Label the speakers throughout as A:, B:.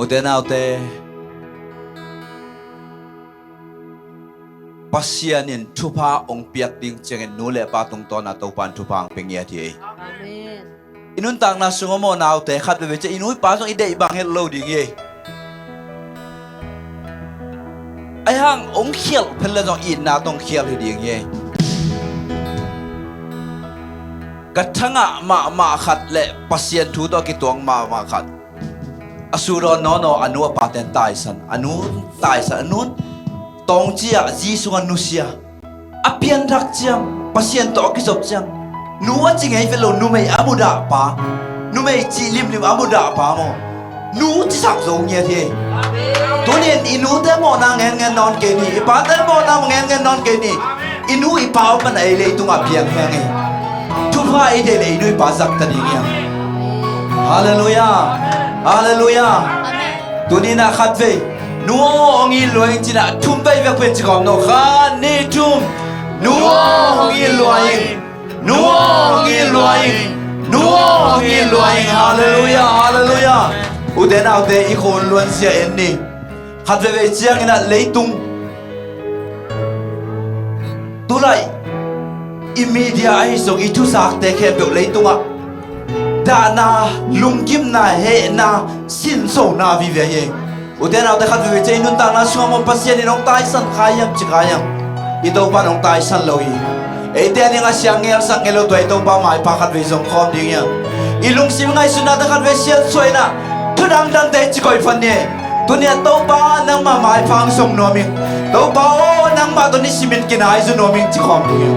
A: Uten autte pasianin thupa ong piak ding chengen nule patung tona topan thupang pengia thi
B: Amen.
A: inun tang na sungomo naute khat be che inui pa song ide bang hel lo ding ye ai hang ong khiel phela jong in na tong khiel hi ding ye kathanga ma khat le pasien thu to ki tuang ma khat asuro no anu paten tai san anu tai san anun tong chia jisu anusia apian rak chiam pasien to ki sop chiam nuwa chingai velo nu mei amuda pa nu mei chi lim amuda pa mo nu chi sak zo nge thi to nien inu te mo na ngen non ke ni pa te mo na ngen non ke ni inu I pau man ai le tunga piang hang e tu pha ai de le inu pa zak ta ding ya hallelujah hallelujah tu ni na khat ve nuo ongi loing china thum bai vek pen chi kom no khan ni thum nuo ongi loing nuo ongi loing hallelujah hallelujah uden autte I khon luan sia en ni khat ve chiang ina leitung tu lai imedia ai so I thu sak te khe be leitunga da na lungkim na he na sin so na vi ve ye uden autte khat ve che nun ta na suamo pasien ni nong tai san khayam chi khayam I to pa nong tai san loi e te ni nga siang ngel sang ngelo to to pa mai pa khat ve zong khom ding ya ilung sim ngai suna ta khat ve sian soi na thu dang dan te chi koi phan ne tu ne to pa nang ma mai phang song no mi to pa o nang ma to ni simin kin ai zu no mi chi khom ding ya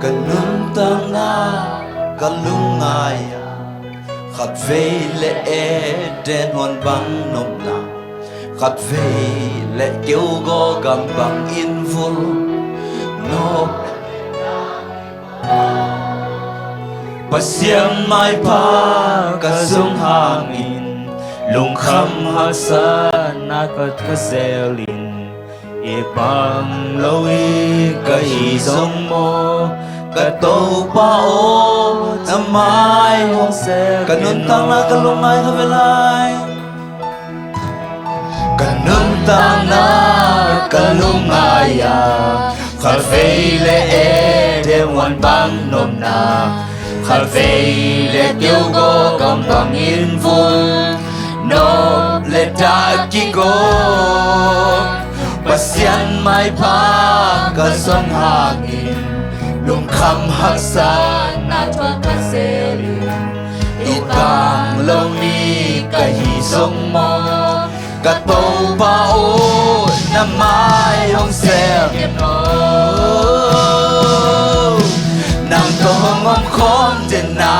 A: kanun tang na kalungay khat ve le e den hon bang nom na khat ve le kêu go gam bang in vul no pasiam mai pa ka sung hangin lung kham ha sa na ka selin e bang loi ka I song mo ka to pa o na mai hong se kanun tang na kalungay ka velai kanun tang na kalungay khal vei le e de wan bang nom na khal vei le kêu go kam bang in vul no le ta ki go pasian mai pa ka song hangin lung kham hak sa
B: Na tua ka seli.
A: ikang long ni ka hi song mo ka to pa o na mai hong se nang to ngom khom ten na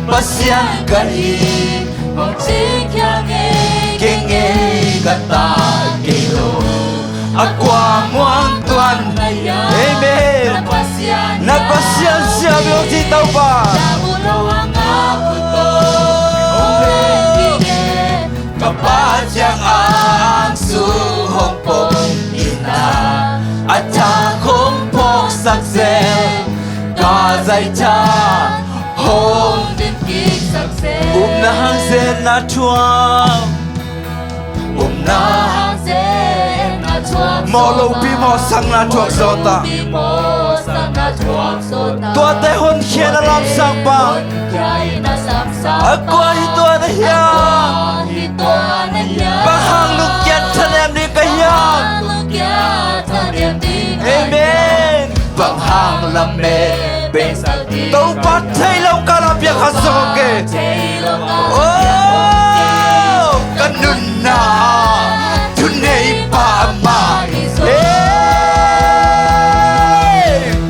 A: pasian ka hi
B: Mong chi kya nge.
A: kenge ka ta ke lo akwa muang tuan amen nagpasyan siya bilang si tao pa kapag siyang ang suhong pong ina at takong pong saksel kazay cha hong umnahang sen na chuang umnahang mo lo pi mo sang na chuak sota tua te hon khia na lam sang pa akwa hi tua na hiang bahang lu kian thanem ni ka hiang amen bahang lam me ben to pat thai lo ka la pia kha so ke oh kanun na tu nei pa ma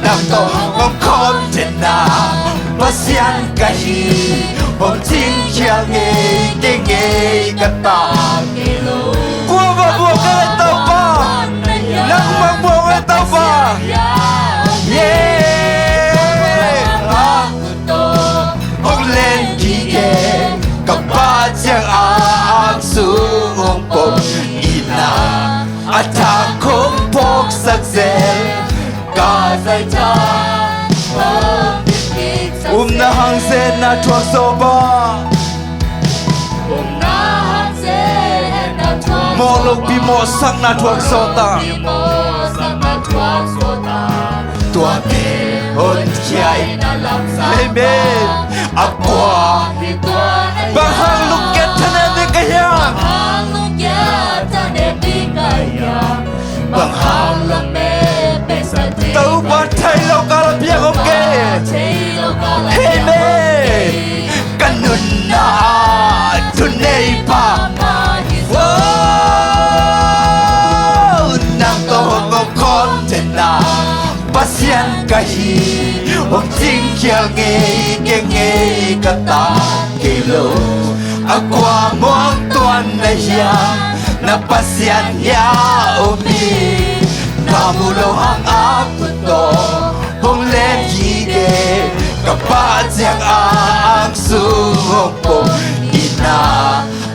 A: nang to ngom khom ten na pasian ka hi bom ting kia nge ka ta kwa ba bo ka ta pa nang ma bo ka ta pa yeah thuốc sô ba
B: Bùng na hang dê na thuốc
A: mô lục bi mô sang na thuốc sô ta
B: mô sang na thuốc sô ta
A: tua tê hôn chạy
B: na làm sao
A: lên bên áp qua
B: thì tua
A: bằng hàng lục kết thân em đi cái hiang
B: hàng lúc ya ta nên đi cái ya bằng hàng là mê bê sa đi
A: tàu bắt thay lâu cả là biết ok hey mê căn nôn na tu nei pa nang to ngom con thế na pasian kahi hong ting kia nghe kata kilo aqua mong tuan na ya na pasian ya omi kamu lo hang aku to hong len hige kapat yang ang sungok po ina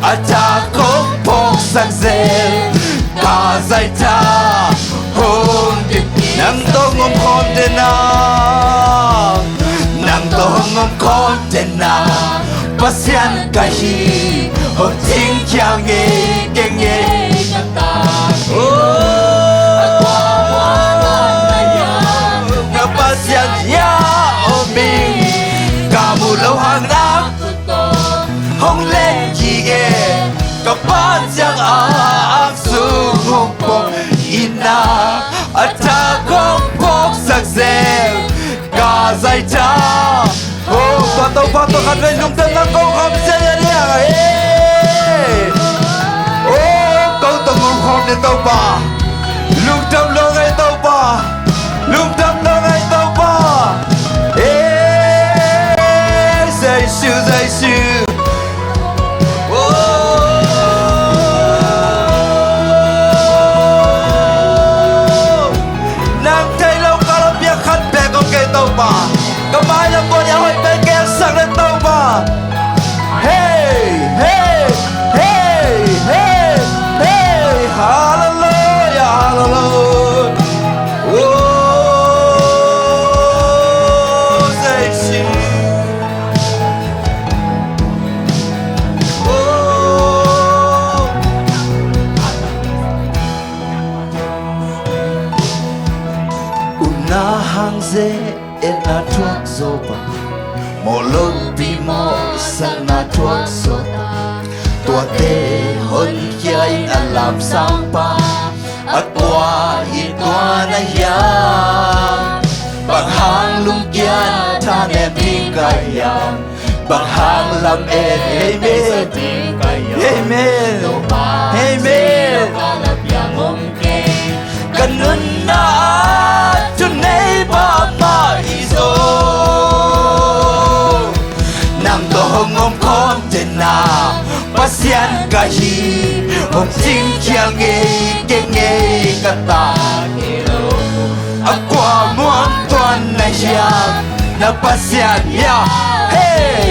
A: ata kong pok sakzel ka zai ta hong dip nang to ngom kon de na nang to ngom kon de na pasian kahi hong ting kyang nghe na pasian ya omi kamu lo hang na hong len hige kapat yang ang sungok po ina ata kong pok sakzel ka zai ta oh pato kan ven nung tan kong khom se ya lia oh câu tông ngom khom de tau ba lung tam lo ngai tau ba lung tam lo ngai tau ba say su Kamay lang po niya hoy peke sang na tao ba hey hallelujah oh say she oh unahang ze na thuốc soba mô lô bi mô sang na thuốc soba tua tê hôn kiai na làm sang pa at qua hi tua na ya bằng hàng lung kian ta nem đi kai ya bằng hàng làm amen cần nun na tu nei ba ma izo nang to ngom kon te na pasian kahi hom ting kia nghe kata aqua muang tuan na ya na pasian ya hey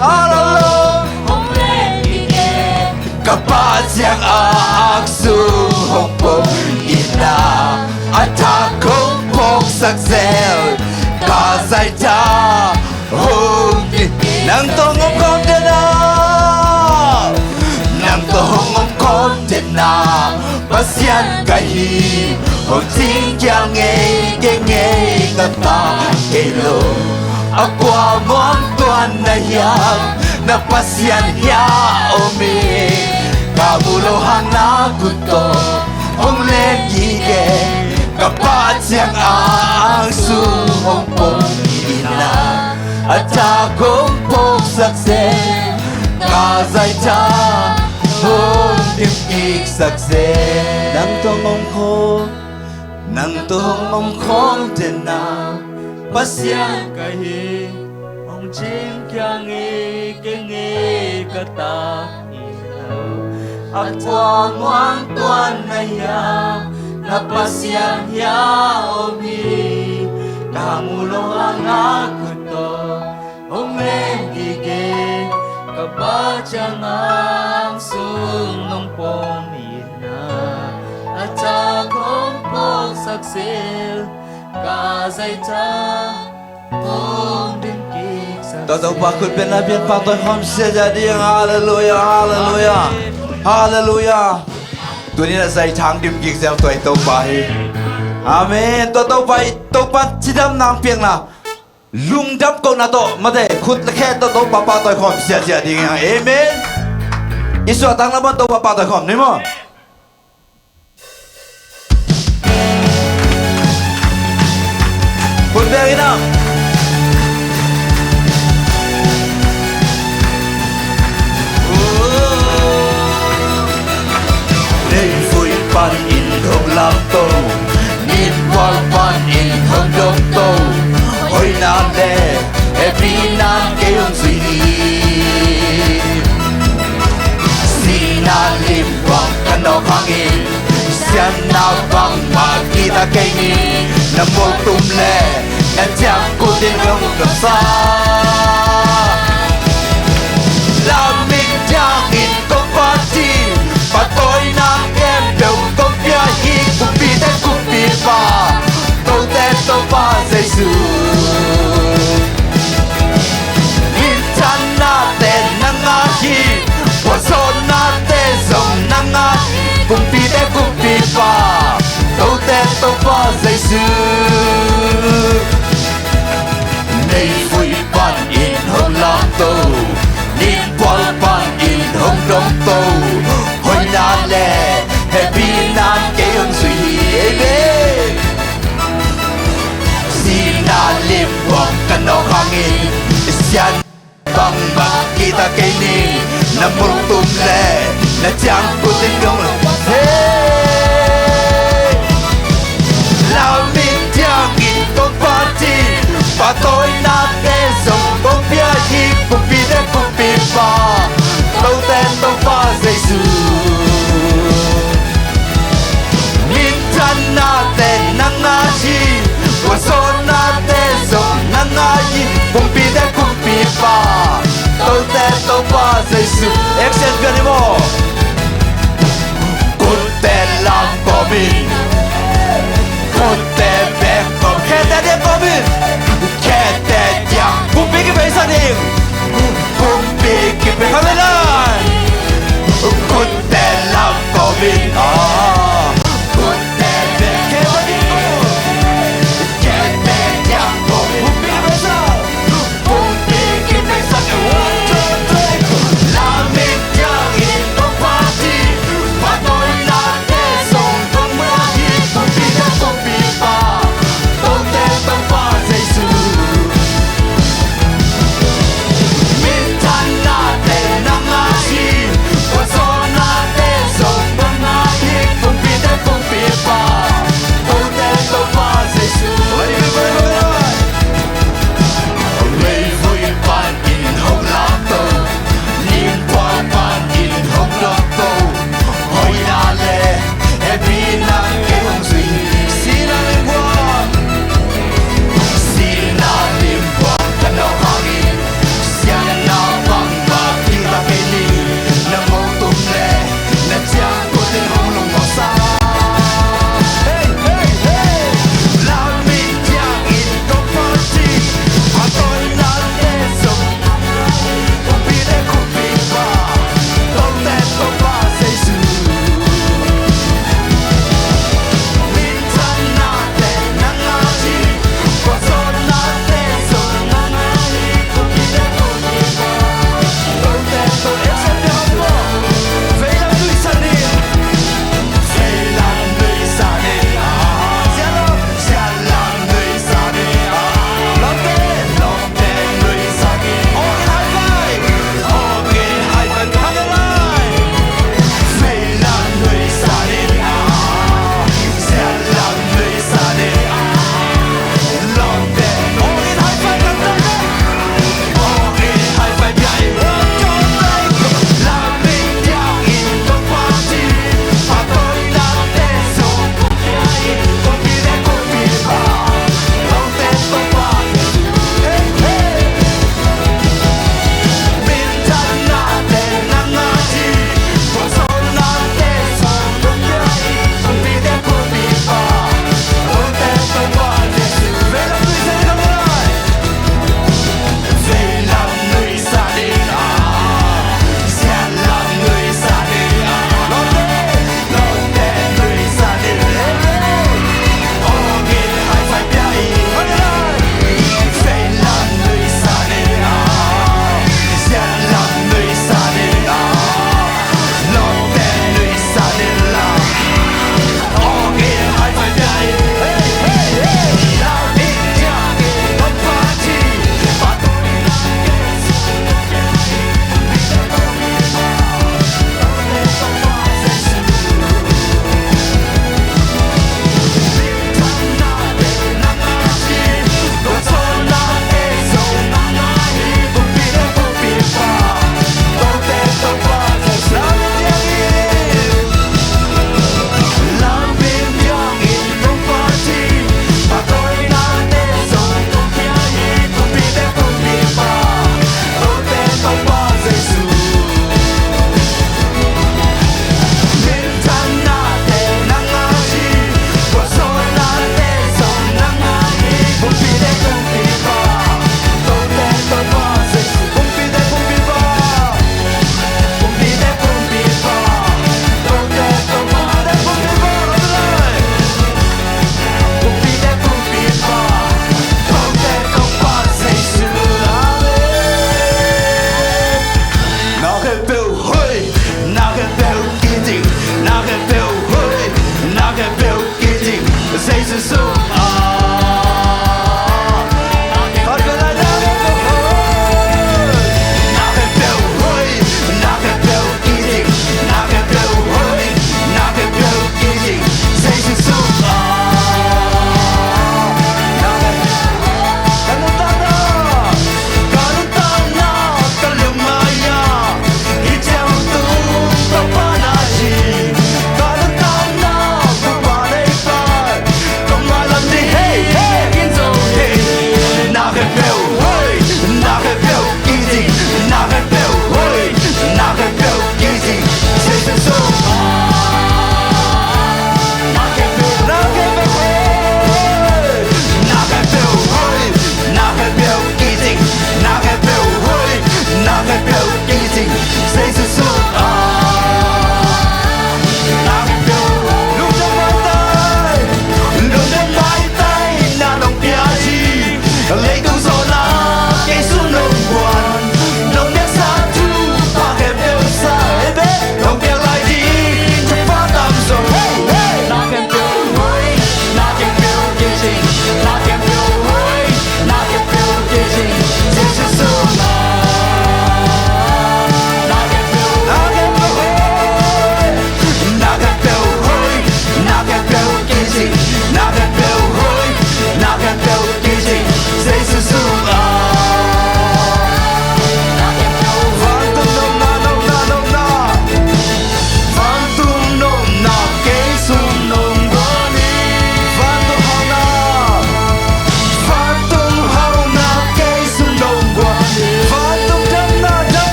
A: hallelujah kapat yang aksu hokpo ina atakong pok sakzel ka zai ta hong nang to ngom kon de na nang to ngom kon de na pasian kahi hong ting kyang nghe kata kelo aqua mon tuan na yang na pasian ya omi kamu lo hang na kuto hong len gige kapat yang ang sumong pong ina at akong pong sakse kazay ta hong tipik sakse nang tongong khom ten na pasian
C: kahi ông chim kia nghe kata
A: Atwa muang tuan na ya napasyan ya omi kamulo ang ako to umengige kabatyang ang sunong pomina at akong pogsaksil kazay ta
C: Ôm đến kỳ sa
A: Tôi đâu bà khuyên bên là biên phá tôi không sẽ ra đi. Hallelujah, hallelujah, hallelujah. Tôi đi là dạy tháng điểm kịch gieo tôi tâu bà hi. Amen. Tôi tâu bà tâu bà chỉ đâm nàng phiền là lung đắp câu nào tôi mà để khút là khe tôi tâu bà tôi không sẽ ra đi. Amen. Isu tăng lắm tâu bà tôi không, đúng không? Khuyên bên cái nào? Nên vui pan in không làm tô, nên quan pan in không đông tô. Hồi nào lệ, happy nan kêu suy si na lim quang kan no hangin, sian na bang ma kita kay ni, na mo tumle, na chạm cô đến ngông gặp xa. Làm mình cha in công phát chi, và tôi nàng em đều công bia hi cũng bị tên cũng bị ba, tôi tên tôi ba Giêsu. In chan na tên nang nga hi, và son na tên dòng nang nga cũng bị tên cũng bị ba, tôi tên tôi ba Giêsu. Nay vui ban in hồng lam tô, nín quang ban in hồng đông tô. Hồi na lệ, happy nan kê hồng suy amen. Si na lim quang kan no hangin, sian bang bang kita kay ni, na murtum le, na chang putin gong hey. Lao min chang in công party, và tôi na kê dòng công bia hi cũng bị đến cũng bị ba, tôi tên tôi ba Giêsu. Min chan na tên nang nga hi, và son na tên dòng nang nga hi cũng bị đến cũng bị ba, tôi tên tôi ba Giêsu. Action gần đi mo. Cút tên làm có mình, cút tên bé có khe tên đẹp có mình, khe tên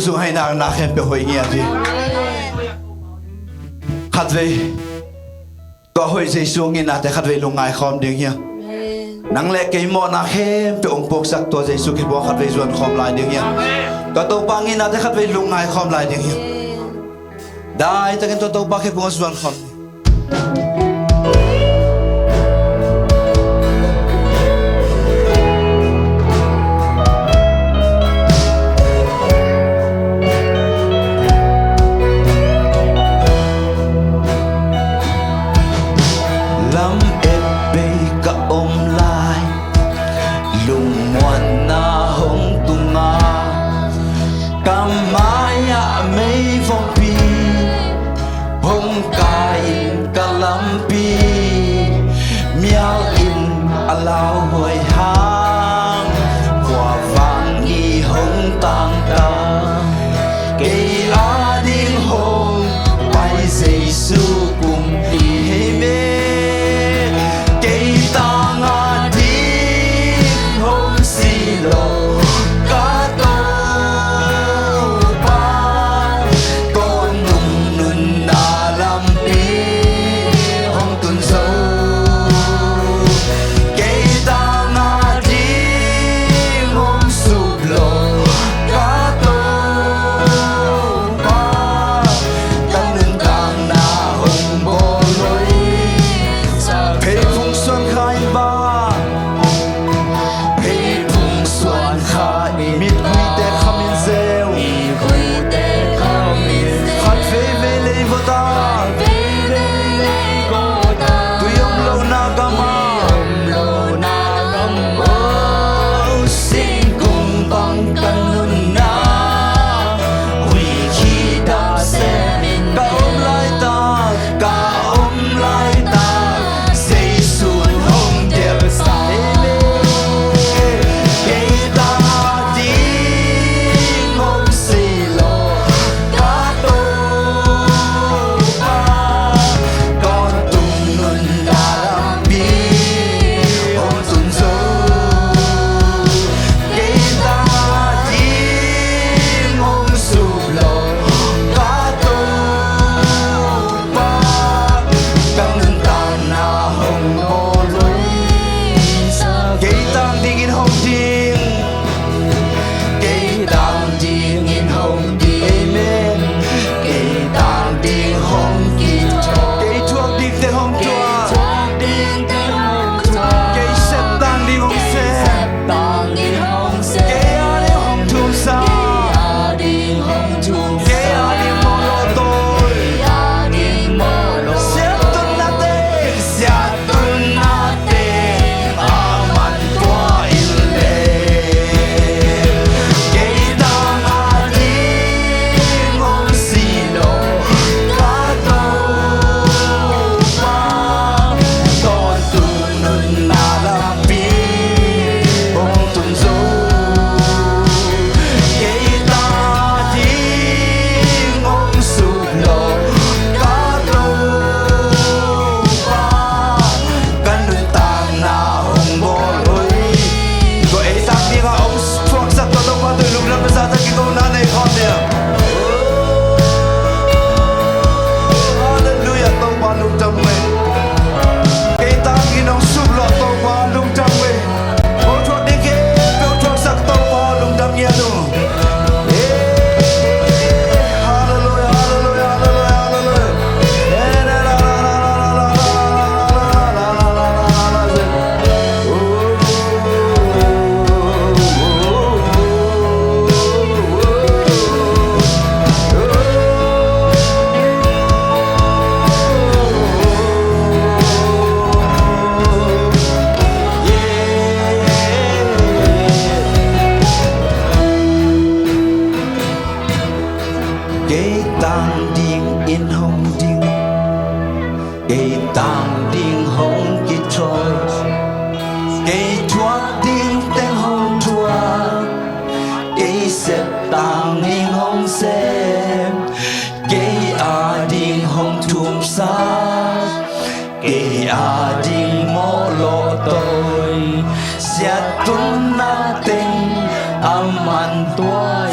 A: Giêsu hay na khen pe hoi ngia đi khát về có hoi Giêsu nghe na te khát về lung ngai khom ding hiang nang le ke mo na khen pe ong pok sak to Giêsu ki bo khát về zuan khom lai ding hiang có to pa nghe na te khát về lung ngai khom lai ding hiang dai ta ken to pa ke bo zuan khom lao hồi hang qua vang y hồng tang ta cây á điên hồng bay Giêsu cùng đi hey mê cây tang á điên hồng xì lô cá tô ba con nung nun na lam pi hồng tuần dâu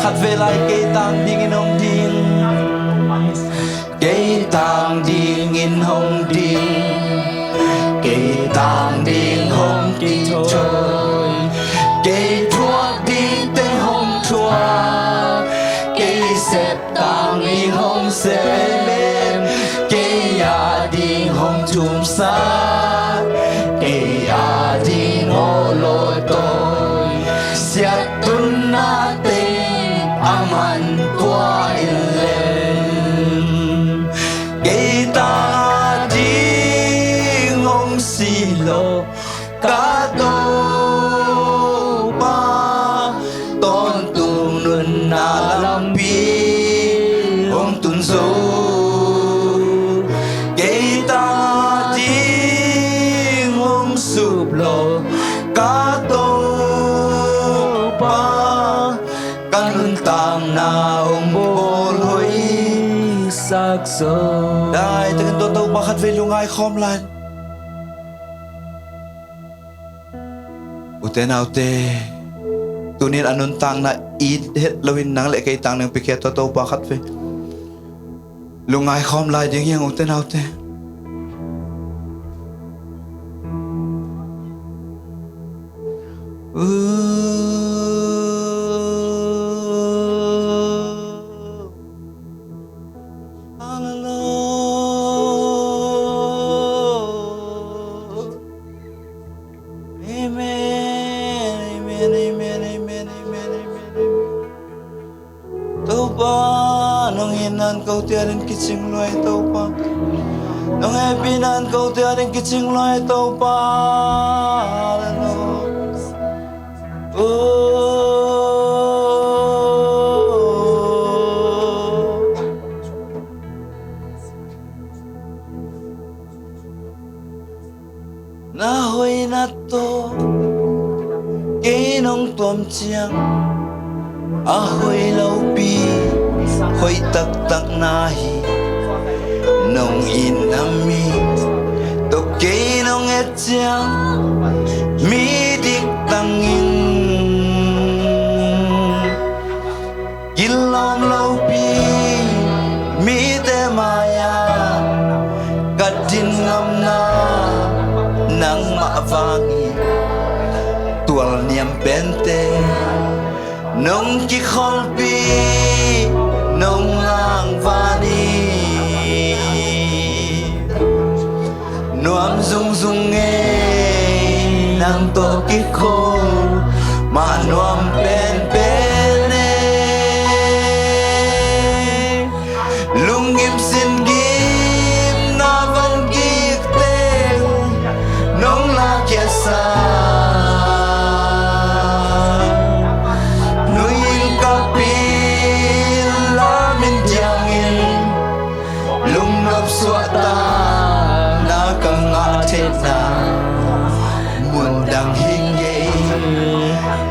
A: khát về lại cây tang đi in hồng điên cây tang đi in hồng điên cây tang đi hồng kỳ trôi cây thua đi tên hồng thua cây xếp tang đi hồng xếp cây ya đi hồng chùm xa cây ya đi ngô lôi tôi siết tuân na tê aman tua ilen cây ta đi ngông xì lô cá tô ba tôn tung luân na lam pi ông tuân dô cây ta đi ngông sụp lô cá tô ba căn luân tang na ông bồ lối
C: sắc sơ
A: đại từng tô tô ba khát về lung ai khom lan ute nào te tunin anun tang na eat hết lawin nang lệ cây tang nang piket tô tô ba khát về lung ai khom lại tiếng hiang ute nào te câu tia đến cái chinh loài tàu pa, nong ai pinan câu tia đến cái chinh loài tàu pa, na hoi na to, cái nong tuam chiang, a hoi lâu pi. Hoi tak tak nahi nong in ami to ke nong et chang mi dik tangin gilom lo pi mi te maya kadin ngam na nang ma vangi tual niam bente nong ki khol pi nông lang vani nuam dung dung nghe nang to ki khol ma nuam pen pen lung gim sin gim na van gik te nông la kia sa na muôn đằng hình ghê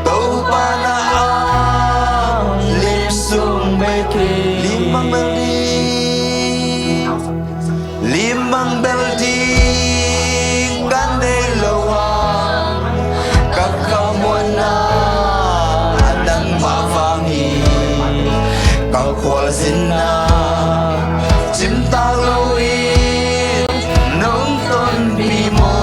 A: tàu pa na ang lim sung mê kê limang beldi gan de lawang kakamuan na anang mavangi kalkwal sin na cinta lawin nông tôn bi mo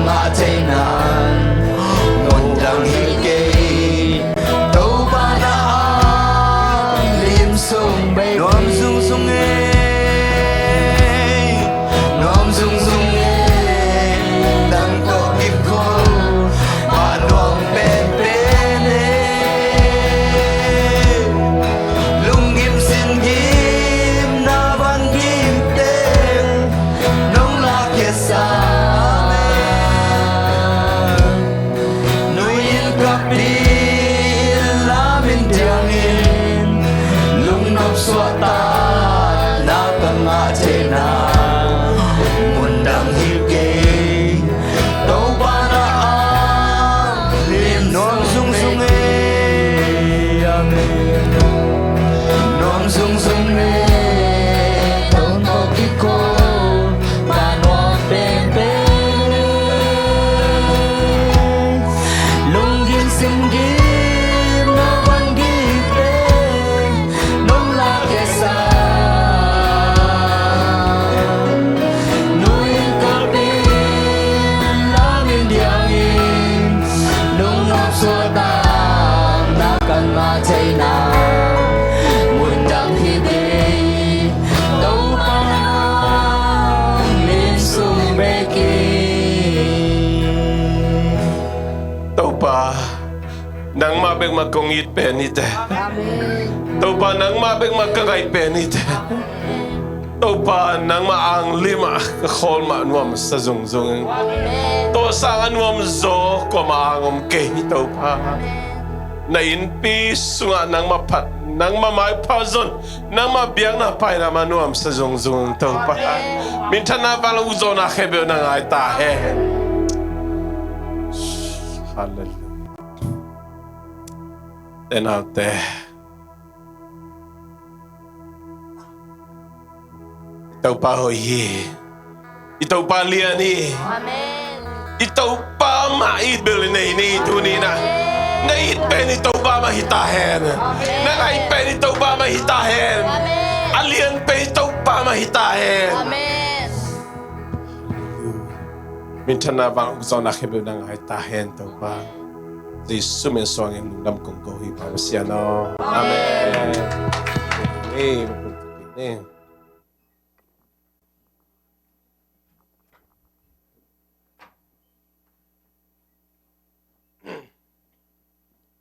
A: ngã thế nan nguồn đằng hiu kê đâu ba đã liêm sung bê nom sung sung ê nom sung sung ê đằng có kịp khô và nom bên bên ê lung kim xin kim na văn kim tên nông la kia xa nuôi yên cặp đi lá bên tiếng in lung nộp xóa ta na cầm ngã thế na muôn đằng hiu kê đâu ba na liêm non sung sung ê amen non sung sung ê
B: Tôn có kí cô Bà noa bên bên
C: Lung gim sim gim na van gim tên nông la kẻ xa
B: Nuôi cà bê Lá mình điang in Nung nộp xua tàng Đã cần mà chạy nào Muôn đằng hiu kê Đâu ba nang Liêm sung bê kê
D: Tau pa nang mabek magkongit penite. Tau pa nang mabek magkagay penite. Tau pa nang maang lima kakol maanuam sa zungzung. To sa anuam zo ko maangom kay tau pa. Na inpi sunga nang mapat nang mamay pazon nang mabiyang na pay na manuam sa zungzung tau pa. Mintan na valuzo na kebe nang ay tahe. Hallelujah. Then out there. Itaw pa hoyi. Itaw pa liani. Itaw pa maibili na ini tunina. Naitpen itaw ba mahitahen. Nanaitpen itaw ba mahitahen. Alian pe itaw pa mahitahen. Minsan na bang gusto na kibo ng mahitahen itaw pa. Jesus sumiswang yung lungdam kong gohi para siya no. Amen. Amen.